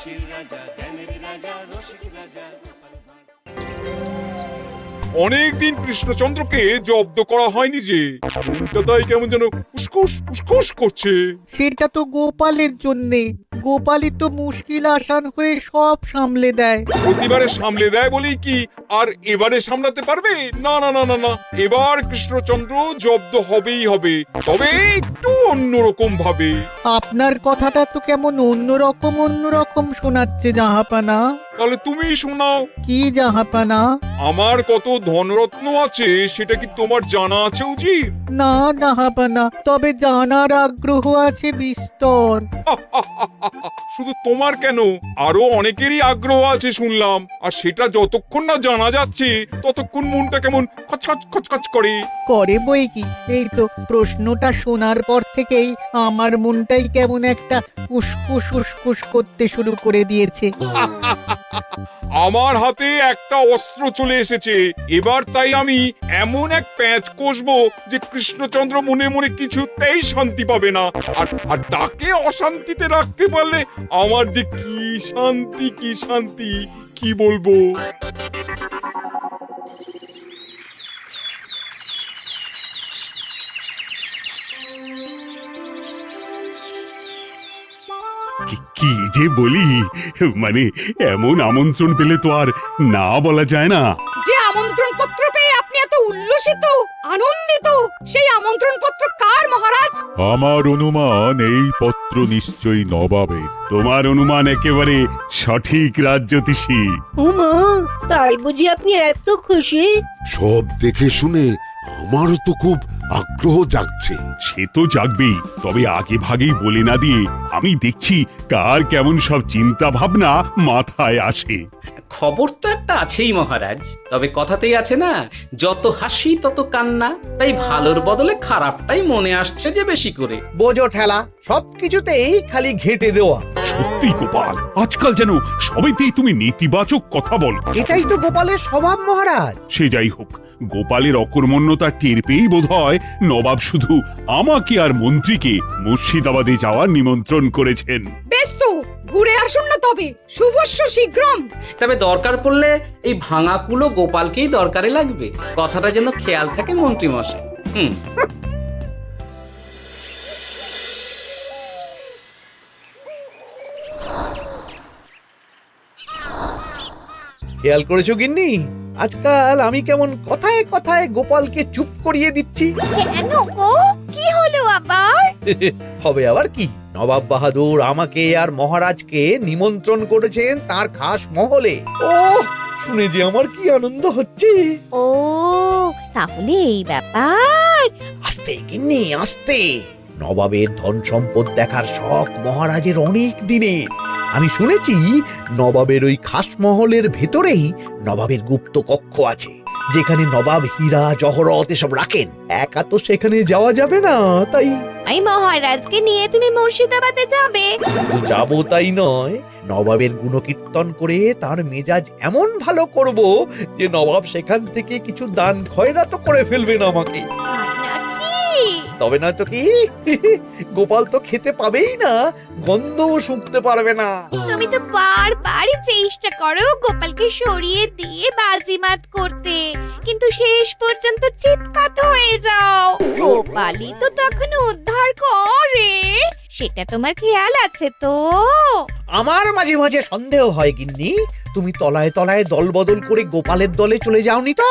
হাসির রাজা, জ্ঞানের রাজা, রসিক রাজা। অনেকদিন কৃষ্ণচন্দ্রকে জব্দ করা হয়নি যে, মনটা তাই কেমন যেন উসকুস উসকুস করছে। সেটা তো গোপালের জন্যে। গোপালই তো মুশকিল আসান হয়ে সব সামলে দেয়। প্রতিবারে সামলে দেয় বলেই কি আর এবারে সামলাতে পারবে? না না না না না, এবার কৃষ্ণচন্দ্র জব্দ হবেই হবে, তবে একটু অন্যরকম ভাবে। আপনার কথাটা তো কেমন অন্যরকম শোনাচ্ছে জাহাপানা। তাহলে তুমি শোনাও। কি জাহাপানা? আমার কত ধনরত্ন আছে সেটা কি তোমার জানা আছে উজির? না জাহাপানা, তবে জানার আগ্রহ আছে বিস্তর। শুধু তোমার কেন, আরো অনেকেরই আগ্রহ আছে শুনলাম, আর সেটা যতক্ষণ না জানা যাচ্ছে ততক্ষণ মনটা কেমন খচখচ খচখচ করে। করে বই কি, এই তো প্রশ্নটা শোনার পর থেকেই আমার মনটাই কেমন একটা উসকুস উসকুস করতে শুরু করে দিয়েছে। আমার হাতে একটা অস্ত্র চলে এসেছে এবার, তাই আমি এমন এক প্যাঁচ কষবো যে কৃষ্ণচন্দ্র মনে মনে কিছুতেই শান্তি পাবে না। আর তাকে অশান্তিতে রাখতে পারলে আমার যে কি শান্তি কি শান্তি, কি বলবো। কি যে বলি, মানে এমন আমন্ত্রণ পেলে তো আর না বলা যায় না। যে আমন্ত্রণ পত্র পেয়ে আপনি এত উল্লসিত আনন্দিত, সেই আমন্ত্রণ পত্র কার মহারাজ? আমার অনুমান এই পত্র নিশ্চয়ই নবাবের। তোমার অনুমান একেবারে সঠিক রাজ্যতীষী। উমা, তাই বুঝি আপনি এত খুশি? সব দেখে শুনে আমারও তো খুব আগ্রহ জাগছে। সে তো জাগবেই, তবে আগে ভাগেই বলে না দিয়ে আমি দেখছি কার কেমন সব চিন্তা ভাবনা মাথায় আসে। খবর তো একটা আছেই মহারাজ, তবে কথাতেই আছে না, যত হাসি তত কান্না, তাই ভালোর বদলে খারাপটাই মনে আসছে যে বেশি করে। বোঝো ঠেলা, সবকিছুতেই খালি ঘেঁটে দেওয়া। সত্যি গোপাল, আজকাল যেন সবেতেই তুমি নেতিবাচক কথা বলো। এটাই তো গোপালের স্বভাব মহারাজ। সে যাই হোক, গোপালের অকর্মণ্যতা টের পেয়েই বোধ হয় নবাব শুধু আমাকে আর মন্ত্রীকে মুর্শিদাবাদে যাওয়ার নিমন্ত্রণ করেছেন। বেশ তো, ঘুরে আসুন না তবে, শুভস্য শীঘ্রম। তবে দরকার পড়লে এই ভাঙা কুলো গোপালকেই দরকারে লাগবে, কথাটা যেন খেয়াল থাকে মন্ত্রী মশাই। খেয়াল করেছো গিন্নি, আজকাল আমি কেমন কথায় কথায় গোপালকে চুপ করিয়ে দিচ্ছি? কেন গো, কি হলো আবার? হবে আবার কি, নবাব বাহাদুর আমাকে আর মহারাজকে নিমন্ত্রণ করেছেন তার খাস মহলে। ও শুনে যে আমার কি আনন্দ হচ্ছে। ও, তাহলে এই ব্যাপার। আস্তে গিন্নি আস্তে, নবাবের ধন সম্পদ দেখার শখ মহারাজের অনেক দিনের। আমি শুনেছি নবাবের ওই খাস মহলের ভেতরেই নবাবের গুপ্ত কক্ষ আছে, যেখানে নবাব হীরা জহরত এসব রাখেন। একা তো সেখানে যাওয়া যাবে না, তাই এই মহারাজকে নিয়ে তুমি মুর্শিদাবাদে যাবে? শুধু যাবো তাই নয়, নবাবের গুণকীর্তন করে তার মেজাজ এমন ভালো করব যে নবাব সেখান থেকে কিছু দান খয়রাত করে ফেলবেন আমাকে। তাই নাকি? তবে নয় তো কি, গোপাল তো খেতে পাবেই না, গন্ধও শুঁকতে পারবে না। তুমি তো বারবারই চেষ্টা করো গোপালকে সরিয়ে দিয়ে বাজিমাত করতে, কিন্তু শেষ পর্যন্ত চিৎপাত হয়ে যাও। গোপালই তো তখন উদ্ধার করে, সেটা তোমার খেয়াল আছে তো? আমার মাঝে মাঝে সন্দেহ হয় গিন্নি, তুমি তলায় তলায় দল বদল করে গোপালের দলে চলে যাওনি তো?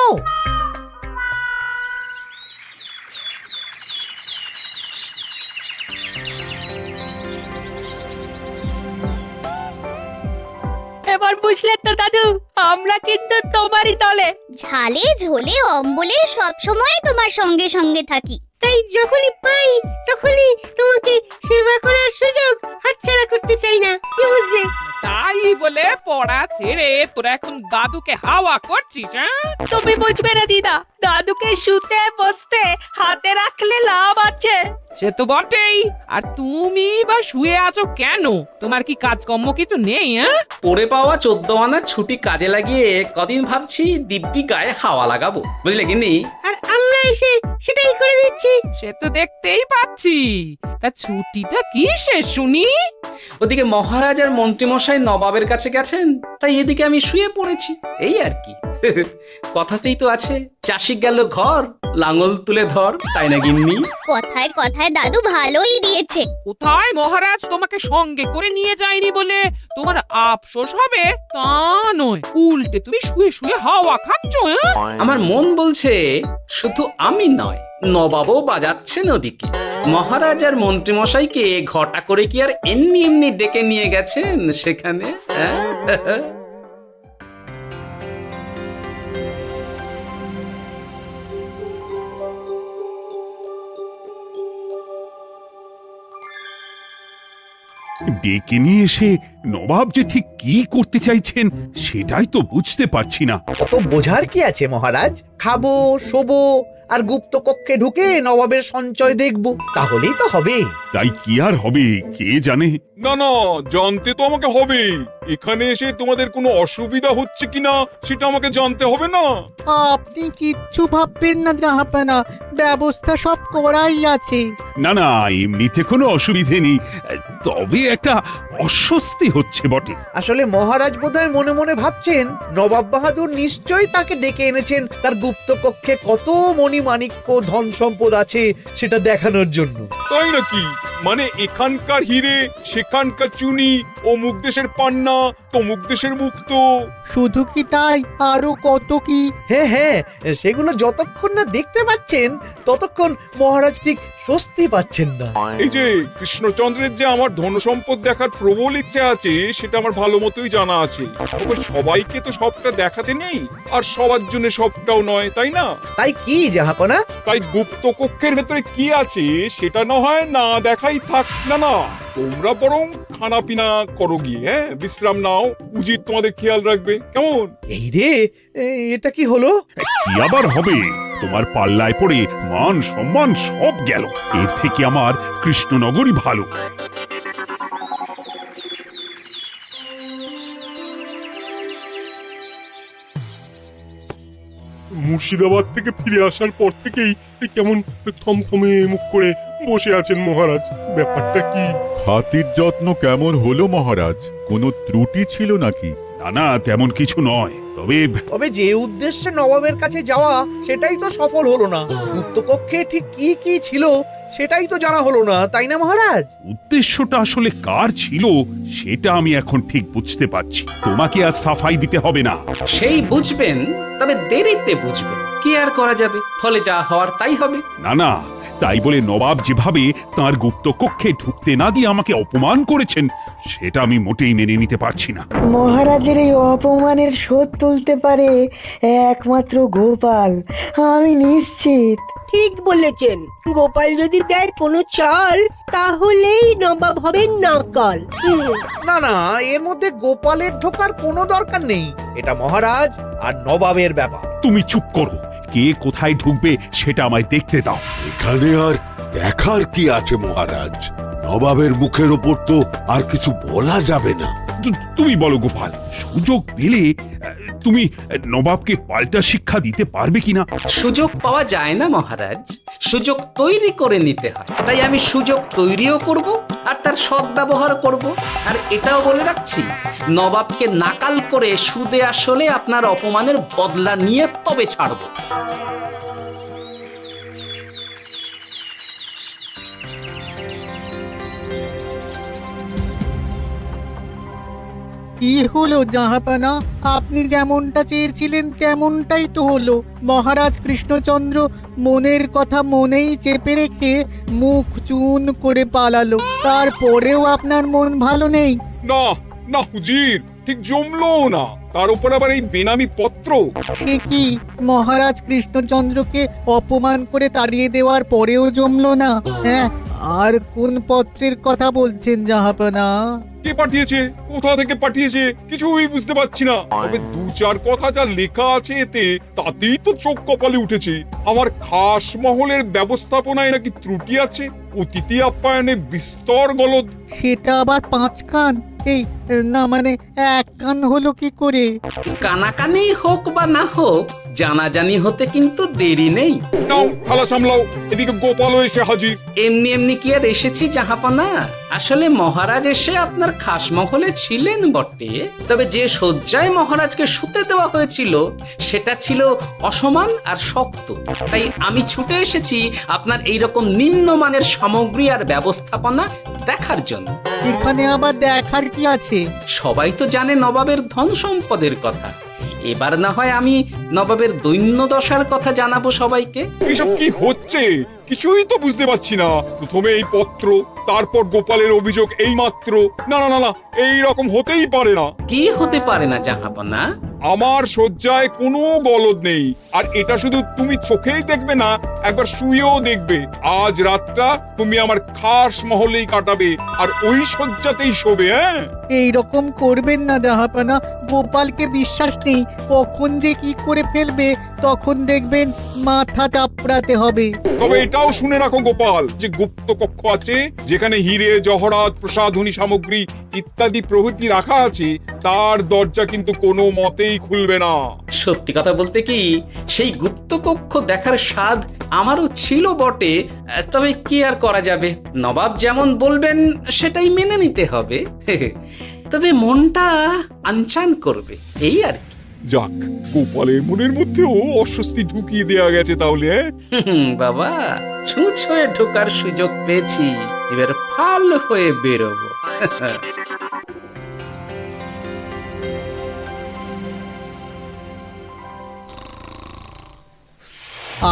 এবার বুঝলে তো দাদু, আমরা কিন্তু তোমারই দলে। ঝালে ঝোলে অম্বলে সব সময় তোমার সঙ্গে সঙ্গে থাকি। তাই যখনই পাই তখনই তোমাকে সেবা করার সুযোগ হাতছাড়া করতে চাই না, কি বুঝলে? তাই বলে পড়া ছেড়ে তোরা এখন দাদুকে হাওয়া করছিস? তুমি বুঝবে না দিদা, দাদুকে শুতে বসতে হাতে রাখলে লাভ আছে। সে তো বটেই। আর তুমি বা শুয়ে আছো কেন? তোমার কি কাজকর্ম কিছু নেই? হ্যাঁ, পড়ে পাওয়া 14 আনার ছুটি কাজে লাগিয়ে কদিন ভাবছি দিব্যি গায়ে হাওয়া লাগাবো, বুঝলে গিন্নি? আর আমরা এসে সেটাই করে দিচ্ছি। সে তো দেখতেই পাচ্ছি। তা ছুটিটা কি শেষ শুনি? ওদিকে মহারাজ আর মন্ত্রীমশাই নবাবের কাছে গেছেন, তাই এদিকে আমি শুয়ে পড়েছি, এই আর কি। কথাতেই তো আছে, চাষি গেল ঘর, লাঙল তুলে ধর, তাই না গিন্নি? কথায় কথায় দাদু ভালোই দিয়েছে। কোথায় মহারাজ তোমাকে সঙ্গে করে নিয়ে যায়নি বলে তোমার আফসোস হবে তা নয়, উল্টে তুমি শুয়ে শুয়ে হাওয়া খাচ্ছ। আমার মন বলছে শুধু আমি নয়, নবাবও বাজাচ্ছেন ওদিকে। মহারাজ আর মন্ত্রীমশাইকে ঘটা করে কি আর এমনি এমনি ডেকে নিয়ে গেছেন সেখানে? ডেকে নিয়ে এসে নবাব যে ঠিক কি করতে চাইছেন সেটাই তো বুঝতে পারছি না। অত বোঝার কি আছে মহারাজ? খাবো, শোবো আর গুপ্ত কক্ষে ঢুকে নবাবের সঞ্চয় দেখব, তাহলেই তো হবে। তাই কি আর হবে কে জানে। না না, জানতে তো আমাকে হবে। এখানে এসে তোমাদের কোনো অসুবিধা হচ্ছে কিনা সেটা আমাকে জানতে হবে না? আপনি কিচ্ছু ভাববেন না জাহাপানা, ব্যবস্থা সব করাই আছে। না না, এমনিতে কোনো অসুবিধে নেই, তবে একটা অস্বস্তি হচ্ছে বটে। আসলে মহারাজ বোধহয় মনে মনে ভাবছেন নবাব বাহাদুর নিশ্চয়ই তাকে ডেকে এনেছেন তার গুপ্ত কক্ষে কত মণিমাণিক্য ধন সম্পদ আছে সেটা দেখানোর জন্য। তাই নাকি? মানে এখানকার হিরে সেখানকার চুনি, অমুক দেশের পান্না তমুক দেশের মুক্ত। শুধু কি তাই, আরো কত কি। হ্যাঁ হ্যাঁ, সেগুলো যতক্ষণ না দেখতে পাচ্ছেন ততক্ষণ মহারাজ ঠিক স্বস্তি পাচ্ছেন না। এই যে কৃষ্ণচন্দ্রের যে আমার ধন সম্পদ দেখার প্রবল ইচ্ছে আছে সেটা আমার ভালো মতোই জানা আছে। তবে সবাইকে তো সবটা দেখাতে নেই, আর সবার জন্য সবটাও নয়, তাই না? তাই কি জাহাপনা? তাই গুপ্ত কক্ষের ভেতরে কি আছে সেটা না হয় না দেখাই থাক। না না, তোমরা বরং খানা পিনা করো গিয়ে, হ্যাঁ, বিশ্রাম নাও। উজিত তোমাদের খেয়াল রাখবে, কেমন? এই রে, এটা কি হলো? কি আবার হবে? তোমার পাল্লায় পড়ে মান সম্মান সব গেল। এর থেকে আমার কৃষ্ণনগরই ভালো। মুর্শিদাবাদ থেকে ফিরে আসার পর থেকেই কেমন থমথমে মুখ করে বসে আছেন মহারাজ। ব্যাপারটা কি? হাতির যত্ন কেমন হলো মহারাজ? কোনো ত্রুটি ছিল নাকি? না না, তেমন কিছু নয়, তবে তবে যে উদ্দেশ্যে নবাবের কাছে যাওয়া সেটাই তো সফল হলো না। গুপ্ত কক্ষে ঠিক কি কি ছিল সেটাই তো জানা হলো না, তাই না মহারাজ? উদ্দেশ্যটা আসলে কার ছিল সেটা আমি এখন ঠিক বুঝতে পারছি। তোমাকে আর সাফাই দিতে হবে না। সেই বুঝবেন, তবে দেরিতে বুঝবেন। কি আর করা যাবে, ফলে যা হওয়ার তাই হবে। না না, তাই বলে নবাব যেভাবে তার গুপ্ত কক্ষে ঢুকতে না দিয়ে আমাকে অপমান করেছেন সেটা আমি মোটেই মেনে নিতে পারছি না। মহারাজের এই অপমানের শোধ তুলতে পারে একমাত্র গোপাল, আমি নিশ্চিত। ঠিক বলেছেন, গোপাল যদি দেয় কোনো চাল তাহলেই নবাব হবেন নকল। না না, এর মধ্যে গোপালের ঢোকার কোনো দরকার নেই। এটা মহারাজ আর নবাবের ব্যাপার। তুমি চুপ করো, কে কোথায় ঢুকবে সেটা আমায় দেখতে দাও। এখানে আর দেখার কি আছে মহারাজ? নবাবের মুখের ওপর তো আর কিছু বলা যাবে না। তুমি বলো গোপাল, সুযোগ পেলে তুমি নবাবকে পাল্টা শিক্ষা দিতে পারবে কিনা? সুযোগ পাওয়া যায় না মহারাজ, সুযোগ তৈরি করে নিতে হয়। তাই আমি সুযোগ তৈরিও করব আর তার সদ্ব্যবহার করব। আর এটাও বলে রাখছি, নবাবকে নাকাল করে সুদে আসলে আপনার অপমানের বদলা নিয়ে তবে ছাড়ব। কি হলো জাহাপানা, আপনি যেমনটা চেয়েছিলেন তেমনটাই তো হলো। মহারাজ কৃষ্ণচন্দ্র মনের কথা মনেই চেপে রেখে মুখ চুন করে পালালো, তারপরেও আপনার মন ভালো নেই? না না হুজির, ঠিক জমলো না। তার উপর আবার এই বেনামি পত্র। সে কি, মহারাজ কৃষ্ণচন্দ্রকে অপমান করে তাড়িয়ে দেওয়ার পরেও জমলো না? হ্যাঁ, আর কোন পত্রের কথা বলছেন জাহাপানা? কে পাঠিয়েছে, কোথা থেকে পাঠিয়েছে কিছুই বুঝতে পারছি না। তবে দু চার কথা যা লেখা আছে এতে, তাতেই তো চোখ কপালে উঠেছে। আমার খাস মহলের ব্যবস্থাপনায় নাকি ত্রুটি আছে, অতিথি আপ্যায়নে বিস্তর গলদ। সেটা আবার 5 কান? এই না মানে 1 কান হলো কি করে? কানাকানি হোক বা না হোক, জানাজানি হতে কিন্তু দেরি নেই। নাও খালা সামলাও, এদিকে গোপালও এসে হাজির। এমনি এমনি কি আর এসেছি জাহাপনা? আসলে মহারাজ এসে আপনার খাস মহলে ছিলেন বটে, তবে যে শয্যায় মহারাজকে শুতে দেওয়া হয়েছিল সেটা ছিল অসমান আর শক্ত। তাই আমি ছুটে এসেছি আপনার এইরকম নিম্নমানের সামগ্রী আর ব্যবস্থাপনা দেখার জন্য। এখানে আবার দেখার কি আছে? সবাই তো জানে নবাবের ধন সম্পদের কথা, এবার না হয় আমি নবাবের দৈন্য দশার কথা জানাবো সবাইকে। এসব কি হচ্ছে কিছুই তো বুঝতে পারছি না। প্রথমে এই পত্র, তারপর গোপালের অভিযোগ এই মাত্র। না না না না, এই রকম হতেই পারে না। কি হতে পারে না জাহাপনা? আমার শয্যায় কোনো গলদ নেই, আর এটা শুধু তুমি চোখেই দেখবে না, একবার শুয়েও দেখবে। আজ রাতটা তুমি আমার খাস মহলেই কাটাবে, আর ওই শয্যাতেই শোবে। হ্যাঁ, এই রকম করবেন না জাহাপানা, গোপালকে বিশ্বাস নেই, কখন যে কি করে ফেলবে তখন দেখবেন মাথা চাপড়াতে হবে। তবে এটাও শুনে রাখো গোপাল, যে গুপ্ত কক্ষ আছে যেখানে হিরে জহরাত প্রসাধনী সামগ্রী ইত্যাদি প্রভৃতি রাখা আছে, তার দরজা কিন্তু কোনো মতেই খুলবে না। সত্যি কথা বলতে কি, সেই গুপ্তকক্ষ দেখার স্বাদ আমারও ছিল বটে, তবে কি আর করা যাবে, নবাব যেমন বলবেন সেটাই মেনে নিতে হবে। তবে মনটা আনচান করবে, এই আর কি। যাক, গোপালের মনের মধ্যেও অস্বস্তি ঢুকিয়ে দেয়া গেছে তাহলে। বাবা, ছুঁচ হয়ে ঢোকার সুযোগ পেয়েছি, এবার ফাল হয়ে বেরোবো।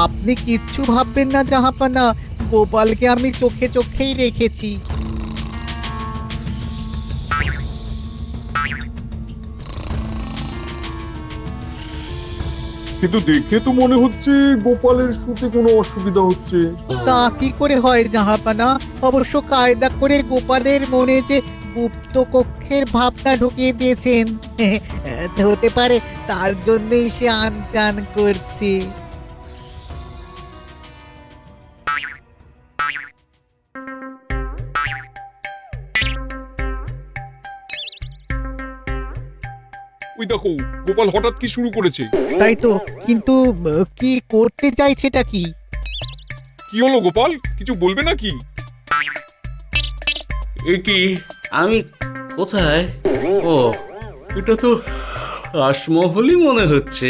আপনি কিচ্ছু ভাববেন না জাহাপানা, গোপালকে আমি চোখে চোখেই রেখেছি। কিন্তু দেখে তো মনে হচ্ছে গোপালের শুতে কোনো অসুবিধা হচ্ছে। তা কি করে হয় জাহাপানা? অবশ্য কায়দা করে গোপালের মনে যে গুপ্ত কক্ষের ভাবনা ঢুকিয়ে দিয়েছেন, হতে পারে তার জন্যই সে আনচান করছে। ওই দেখো, গোপাল হঠাৎ কি শুরু করেছে। তাই তো, কিন্তু কি করতে চাইছেটা কি? কি হলো গোপাল, কিছু বলবে নাকি? এ কি, আমি কোথায়? ও, এটা তো রাসমহলই মনে হচ্ছে।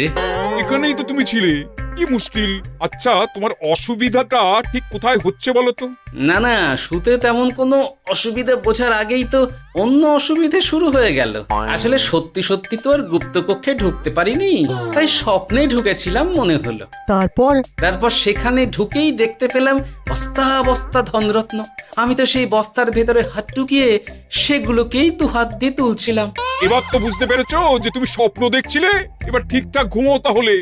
এখানেই তো তুমি ছিলে, কি মুশকিল। আচ্ছা, তোমার অসুবিধাটা ঠিক কোথায় হচ্ছে বলো তো? না না, শুতে তেমন কোনো অসুবিধা বোঝার আগেই তো অন্য অসুবিধে শুরু হয়ে গেল। আসলে সত্যি সত্যি তো আর গুপ্তকক্ষে ঢুকতে পারিনি, তাই স্বপ্নে ঢুকেছিলাম মনে হলো। তারপর সেখানে ঢুকেই দেখতে পেলাম বস্তা বস্তা ধনরত্ন। আমি তো সেই বস্তার ভেতরে হাত ঢুকিয়ে সেগুলোকেই দু হাত দিয়ে তুলছিলাম। এবার তো বুঝতে পেরেছো যে তুমি স্বপ্ন দেখছিলে। এবার ঠিকঠাক ঘুমো তাহলে।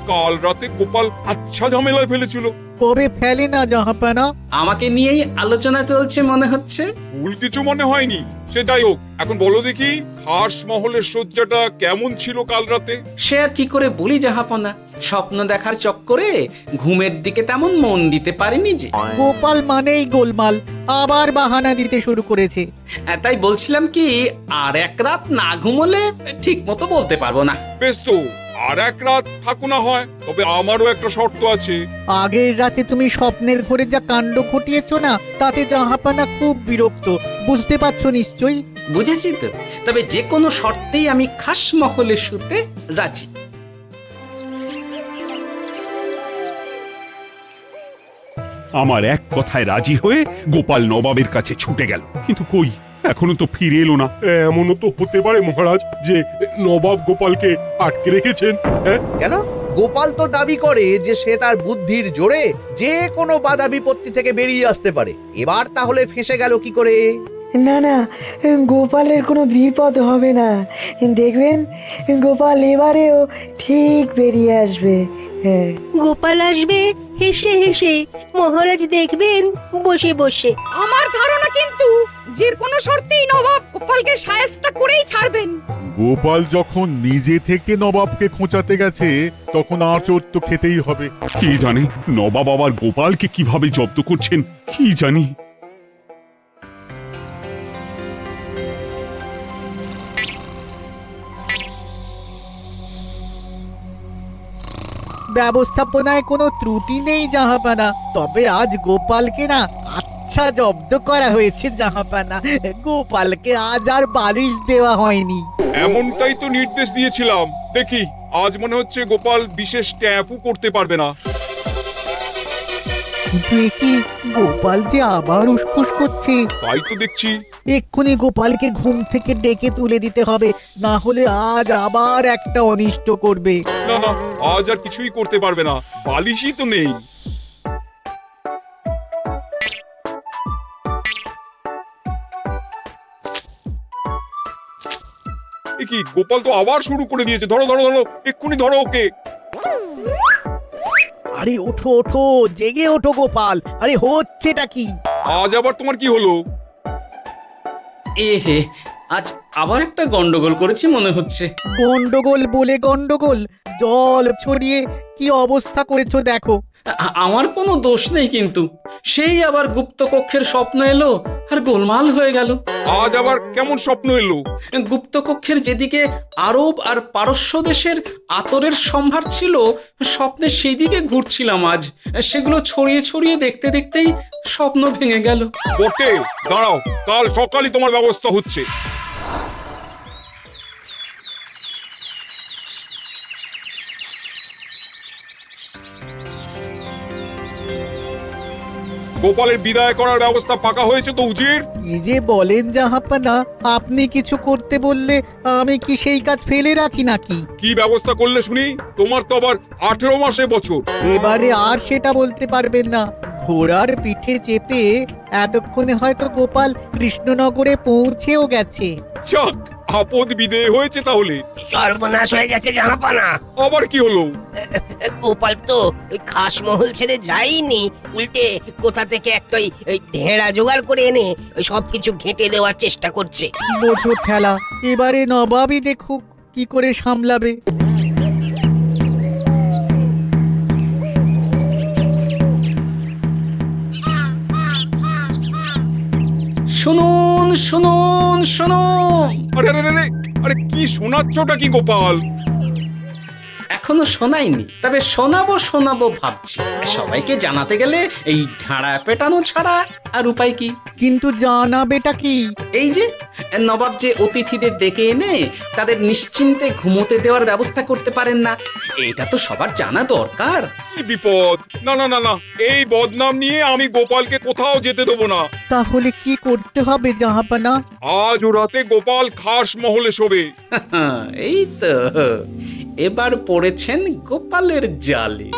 কাল রাতে গোপাল আচ্ছা ঝামেলায় ফেলেছিল। কবে ফেলে না জাহাপানা? আমাকে নিয়েই আলোচনা চলছে মনে হচ্ছে। ভুল কিছু মনে হয়নি, সে যাই হোক। এখন বলো দেখি, খাস মহলের শয্যাটা কেমন ছিল কাল রাতে? সে আর কি করে বলি জাহাপনা, স্বপ্ন দেখার চক্করে ঘুমের দিকে তেমন মন দিতে পারিনি যে। গোপাল মানেই গোলমাল, আবার বাহানা দিতে শুরু করেছে। তাই বলছিলাম কি, আর এক রাত না ঘুমোলে ঠিক মতো বলতে পারবো না। বেশ তো, আর এক রাত থাকো না হয়, তবে আমারও একটা শর্ত আছে। আগের রাতে তুমি স্বপ্নের ঘরে যা কাণ্ড ঘটিয়েছো না, তাতে জাহাপানা খুব বিরক্ত, বুঝতে পারছো নিশ্চয়ই। বুঝেছি তো, তবে যে কোনো শর্তেই আমি খাস মহলে শুতে রাজি। আমার এক কথায় রাজি হয়ে গোপাল নবাবের কাছে ছুটে গেল, কিন্তু কই, এখনো তো ফিরে এলো না। এমনও তো হতে পারে মহারাজ যে নবাব গোপালকে আটকে রেখেছেন। হ্যাঁ, কেন? গোপাল তো দাবি করে যে সে তার বুদ্ধির জোরে যে কোনো বাধা বিপত্তি থেকে বেরিয়ে আসতে পারে। এবার তাহলে ফেঁসে গেল কি করে? না না, গোপালের কোনো বিপদ হবে না। দেখবেন গোপাল এবারেও ঠিক বেরিয়ে আসবে। হ্যাঁ, গোপাল আসবে হেসে হেসে, মহারাজ দেখবেন বসে বসে। আমার ধারণা কিন্তু যে কোনো শর্তেই নবাব গোপালকে শায়েস্তা করেই ছাড়বেন। গোপাল যখন নিজে থেকে নবাবকে খোঁচাতে গেছে তখন আঁচড় তো খেতেই হবে। কি জানি নবাব আবার গোপালকে কিভাবে জব্দ করছেন, কি জানি। ব্যবস্থাপনায় কোনো ত্রুটি নেই জাহাপানা, তবে আজ গোপালকে না আচ্ছা জব্দ করা হয়েছে জাহাপানা। গোপালকে আজ আর বালিশ দেওয়া হয়নি। এমনটাই তো নির্দেশ দিয়েছিলাম। দেখি আজ মনে হচ্ছে গোপাল বিশেষ ট্যাপও করতে পারবে না। কিন্তু একি গোপাল যে আবার উসখুস করছে। তাই তো দেখছি। এক্ষুনি গোপালকে ঘুম থেকে ডেকে তুলে দিতে হবে, না হলে আজ আবার একটা অনিষ্ট করবে। না না, আজ আর কিছুই করতে পারবে না, বালিশই তো নেই। এ কি, গোপাল তো আবার শুরু করে দিয়েছে। ধরো ধরো ধরো, এক্ষুনি ধরো ওকে। আরে ওঠো ওঠো, জেগে ওঠো গোপাল। আরে হচ্ছেটা কি? আজ আবার তোমার কি হলো? এ হে, আজ আবার একটা গন্ডগোল করেছি মনে হচ্ছে। গন্ডগোল বলে গন্ডগোল, জল ছড়িয়ে কি অবস্থা করেছো দেখো। আমার কোনো দোষ নেই, কিন্তু সেই আবার গুপ্তকক্ষের স্বপ্ন এলো আর গোলমাল হয়ে গেল। আজ আবার কেমন স্বপ্ন এলো? গুপ্তকক্ষের যেদিকে আরব আর পারস্য দেশের আতরের সম্ভার ছিল, স্বপ্নে সেই দিকে ঘুরছিলাম আজ। সেগুলো ছড়িয়ে ছড়িয়ে দেখতে দেখতেই স্বপ্ন ভেঙে গেল। বটে, দাঁড়াও, কাল সকালই তোমার ব্যবস্থা হচ্ছে। গোপালের বিদায় করার ব্যবস্থা পাকা হয়েছে তো উজির? কি যে বলেন জাহাপানা, আপনি কিছু করতে বললে আমি কি সেই কাজ ফেলে রাখি নাকি? কি ব্যবস্থা করলে শুনি? তোমার তো আবার 18 মাসে বছর। এবারে আর সেটা বলতে পারবেন না। ঘোড়ার পিঠে চেপে এতক্ষণে হয়তো গোপাল কৃষ্ণনগরে পৌঁছেও গেছে। যাক, আপদ বিদেয় হয়েছে তাহলে। সর্বনাশ হয়ে গেছে জাহাপানা। আবার কি হলো? গোপাল তো ওই খাসমহল ছেড়ে যায়নি, উল্টে কোথা থেকে একটা ওই ঢেঁড়া জোগাড় করে এনে ওই সবকিছু ঘেঁটে দেওয়ার চেষ্টা করছে। বোঝো ঠেলা, এবারে নবাবই দেখুক কি করে সামলাবে। শুনুন শুনুন শুনুন। আরে আরে আরে, আরে কি শোনাচ্ছটা কি গোপাল? এখনো শোনাইনি, তবে শোনাবো শোনাবো ভাবছি। সবাইকে জানাতে গেলে এই ঢাড়া পেটানো ছাড়া আর উপায় কি? কিন্তু জানাবেটা কি? এই যে নবাব যে অতিথিদের ডেকে এনে তাদের নিশ্চিন্তে ঘুমোতে দেওয়ার ব্যবস্থা করতে পারেন না, এটা তো সবার জানা দরকার। কি বিপদ! না না না না, এই বদনাম নিয়ে আমি গোপালকে কোথাও যেতে দেবো না। তাহলে কি করতে হবে জাহাপানা? আজ ও রাতে গোপাল খাস মহলে শোবে। এই তো এবার পড়েছেন গোপালের জালে।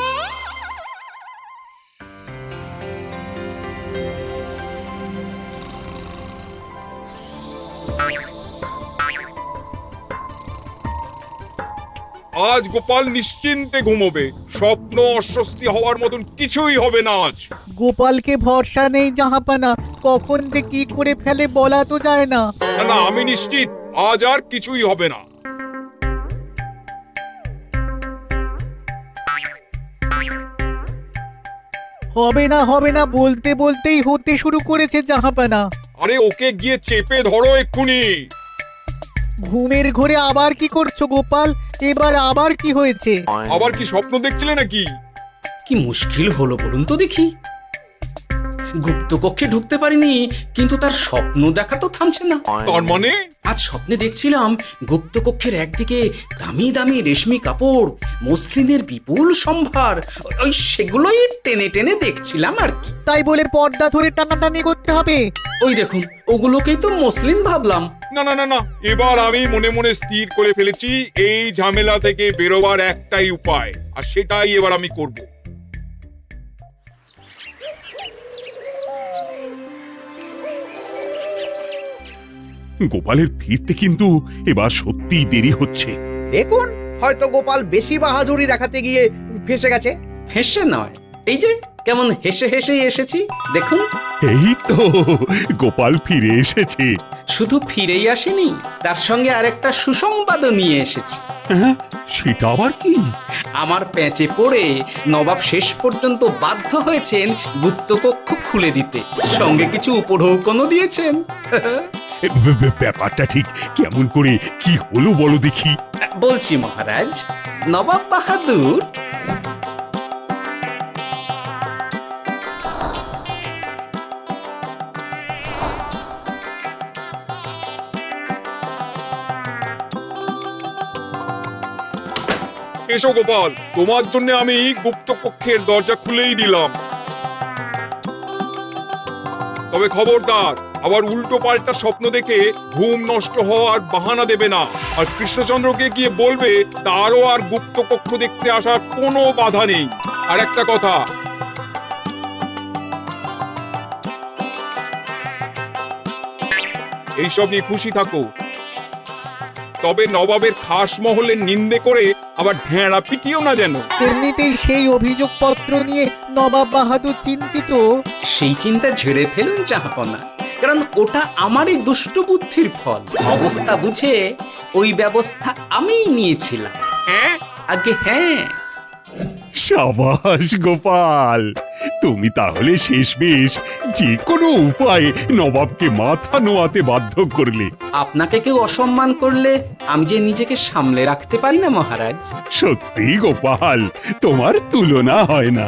আজ গোপাল নিশ্চিন্তে ঘুমোবে। স্বপ্ন অস্বস্তি হওয়ার মতন কিছুই হবে না আজ। গোপালকে ভরসা নেই জাহাপানা, কখন যে কি করে ফেলে বলা তো যায় না। না না, আমি নিশ্চিত আজ আর কিছুই হবে না। হবে না বলতে বলতেই হতে শুরু করেছে জাহাপানা। আরে ওকে গিয়ে চেপে ধরো এক্ষুনি। ঘুমের ঘোরে আবার কি করছো গোপাল? এবার আবার কি হয়েছে? আবার কি স্বপ্ন দেখছিলে নাকি? কি মুশকিল হলো বলুন তো দেখি। গুপ্তকক্ষে ঢুকতে পারিনি, কিন্তু তার স্বপ্ন দেখা তো থামছে না। তার মানে? আজ স্বপ্নে দেখছিলাম গুপ্তকক্ষের একদিকে দামি দামি রেশমি কাপড়, মসলিনের বিপুল সম্ভার, ওই সেগুলোই টেনে টেনে দেখছিলাম আর কি। তাই বলে পর্দা ধরে টানাটানি করতে হবে? ওই দেখুন, ওগুলোকেই তো মসলিন ভাবলাম। না না না না, এবার আমি মনে মনে স্থির করে ফেলেছি এই ঝামেলা থেকে বেরোবার একটাই উপায়, আর সেটাই এবার আমি করব। গোপালের ফিরতে কিন্তু এবার সত্যিই দেরি হচ্ছে। দেখুন, হয়তো গোপাল বেশি বাহাদুরি দেখাতে গিয়ে ফেসে গেছে। হেসে নয়, এই যে কেমন হেসে হেসেই এসেছি দেখুন। এই তো গোপাল ফিরে এসেছে। শুধু ফিরেই আসেনি, তার সঙ্গে আরেকটা সুসংবাদও নিয়ে এসেছি। হ্যাঁ, সেটা আবার কি? আমার প্যাঁচে পড়ে নবাব শেষ পর্যন্ত বাধ্য হয়েছেন গুপ্তকক্ষ খুলে দিতে, সঙ্গে কিছু উপঢৌকনও দিয়েছেন। ব্যাপারটা ঠিক কেমন করে কি হলো বলো দেখি। বলছি মহারাজ, নবাব বাহাদুর এসো গোপাল, তোমার জন্য আমি গুপ্ত কক্ষের দরজা খুলেই দিলাম। তবে খবরদার, আবার উল্টো পাল্টা স্বপ্ন দেখে ঘুম নষ্ট হওয়ার বাহানা দেবে না। আর কৃষ্ণচন্দ্রকে গিয়ে বলবে তারও আর গুপ্ত কক্ষ দেখতে আসার কোনো বাধা নেই। আর একটা কথা, এইসব নিয়ে খুশি থাকো, তবে নবাবের খাস মহলের নিন্দে করে আবার ঢেঁড়া পিটিও না যেন। এমনিতেই সেই অভিযোগপত্র নিয়ে নবাব বাহাদুর চিন্তিত। সেই চিন্তা ঝেড়ে ফেলুন জাহাপনা, কারণ ওটা আমারই দুষ্ট বুদ্ধির ফল। অবস্থা বুঝে ওই ব্যবস্থা আমিই নিয়েছিলাম। হ্যাঁ, আগে হ্যাঁ। সাবাস গোপাল, তুমি তাহলে শেষমেশ যে কোনো উপায়ে নবাবকে মাথা নোয়াতে বাধ্য করলে। আপনাকে কেউ অসম্মান করলে আমি যে নিজেকে সামলে রাখতে পারি না মহারাজ। সত্যি গোপাল, তোমার তুলনা হয় না।